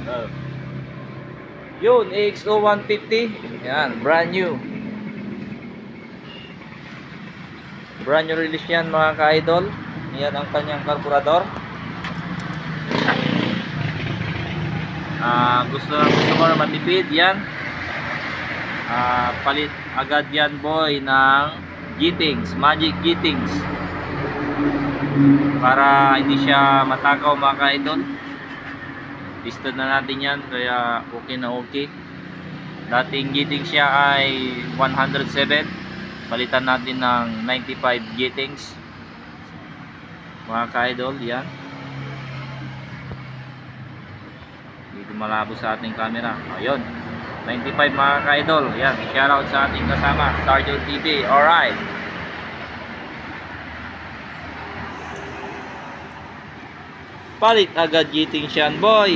Oh. Yun, AXO 150. Yan, brand new. Brand new release yan mga ka-idol. Yan ang kanyang karburador. Gusto mo na matipid yan. Palit agad yan boy ng Gittings, Magic Gittings. Para hindi siya matakaw mga ka-idol. Listed na natin yan, kaya okay na okay. Dating Gittings siya ay 107, palitan natin ng 95 Gittings mga ka-idol. Yan, dito malabo sa ating camera. Ayun, 95 mga ka-idol. Yan, shoutout sa ating kasama Sergeant TV. Alright, palit agad Gittings yan boy.